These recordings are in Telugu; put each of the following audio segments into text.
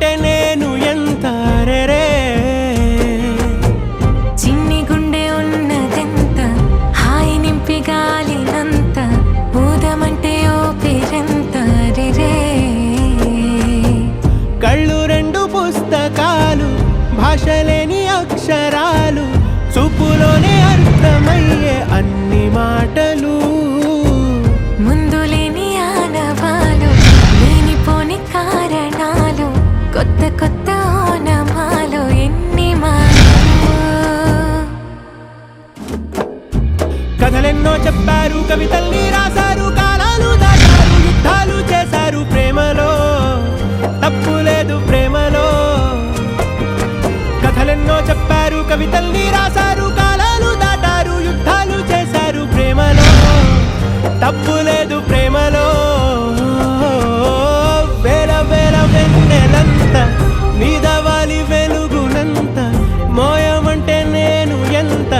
మోయమంటే నేను ఎంత రే చిన్ని గుండె ఉన్నదెంత హాయి నింపి గాలినంత ఊదమంటే ఓపిరెంత రే కళ్ళు రెండు పుస్తకాలు భాషలేని అక్షరాలు చూపులోనే అర్థమయ్యే అన్ని మాటలు ముందు లేని ఆనవాలు లేనిపోని కారణాలు కొత్త కొత్త ఓనమాలు ఎన్ని మాటలు కథలెన్నో చెప్పారు కవితల్ని రాశారు కాలాలు దాటారు యుద్ధాలు చేశారు ప్రేమలో తప్పు లేదు ప్రేమలో కథలెన్నో చెప్పారు కవితల్ని రాశారు కాలాలు దాటారు యుద్ధాలు చేశారు ప్రేమలో తప్పు లేదు ప్రేమలో వేల వేల వెన్నెలంత నీదవాలి వెలుగునంత మోయమంటే నేను ఎంత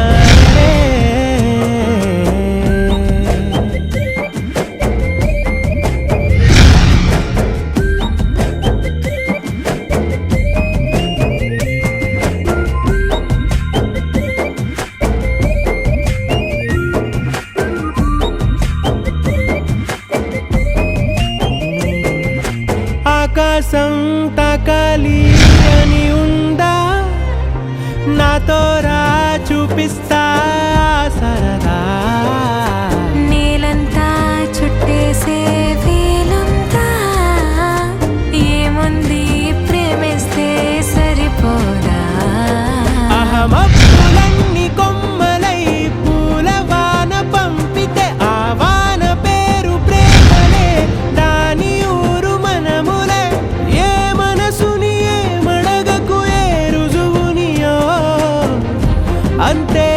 ఆకాశం తాకాలి అని ఉందా నాతో రా చూపిస్తా సరదా నేలంతా చుట్టేసే వీలుందా ఏముంది ప్రేమిస్తే సరిపోదా అహమప్పులన్నీ కొమ్మలై పూలవాన పంపితే ఆ వాన పేరు ప్రేమలే దాని ఊరు మనములే ఏ మనసుని ఏ మడగకు ఏ రుజువునియో అంతే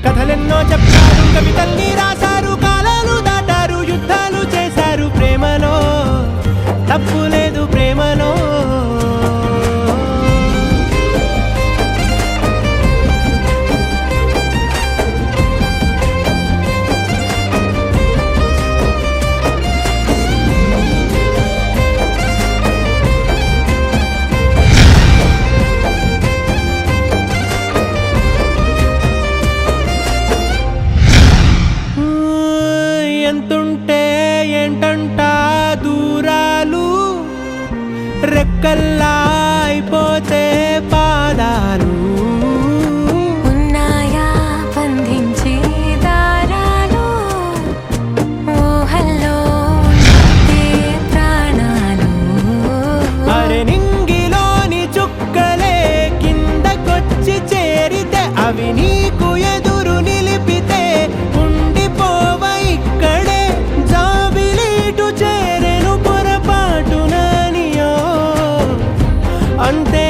కథలెన్నో చెప్పారు కవితల్ని రాశారు కాలాలు దాటారు యుద్ధాలు చేశారు ప్రేమలో తప్పు లేదు ప్రేమలో ఎంతుంటే ఏంటంట దూరాలు రెక్కల్లా అయిపోతే పాదాలు ఉన్నాయా బంధించే దారాలు ఊహల్లో ఉంటే ప్రాణాలు అరే నింగిలోని చుక్కలే కిందకొచ్చి చేరితే అవి నీకు ఎదురు నిలిపితే ఉండిపోవ ఇక్కడే జాబిలీటు చేరెను పొరపాటుననియో అంతే